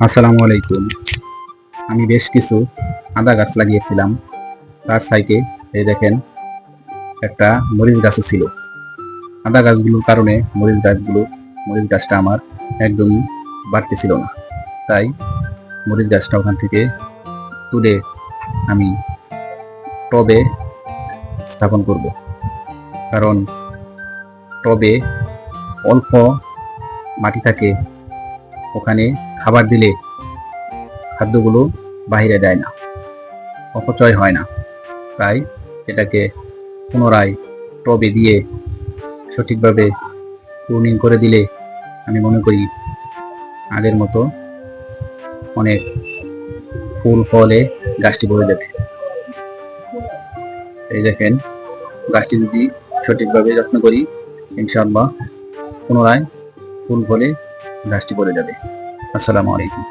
আসসালামু আলাইকুম। আমি বেশ কিছু আদা গাছ লাগিয়েছিলাম। তার সাইডে এই দেখেন একটা মরিচ গাছও ছিল। আদা গাছগুলোর কারণে মরিচ গাছটা আমার একদমই বাড়তেছিল না। তাই মরিচ গাছটা ওখান থেকে তুলে আমি টবে স্থাপন করব। কারণ টবে অল্প মাটি থাকে, ওখানে খাবার দিলে খাদ্যগুলো বাহিরে যায় না, অপচয় হয় না। তাই এটাকে পুনরায় টবে দিয়ে সঠিকভাবে প্রুনিং করে দিলে আমি মনে করি আগের মতো অনেক ফুল ফলে গাছটি ভরে যাবে। এই দেখেন, গাছটি যদি সঠিকভাবে যত্ন করি, ইনশাআল্লাহ পুনরায় ফুল ফলে গাছটি ভরে যাবে। আসসালামু আলাইকুম।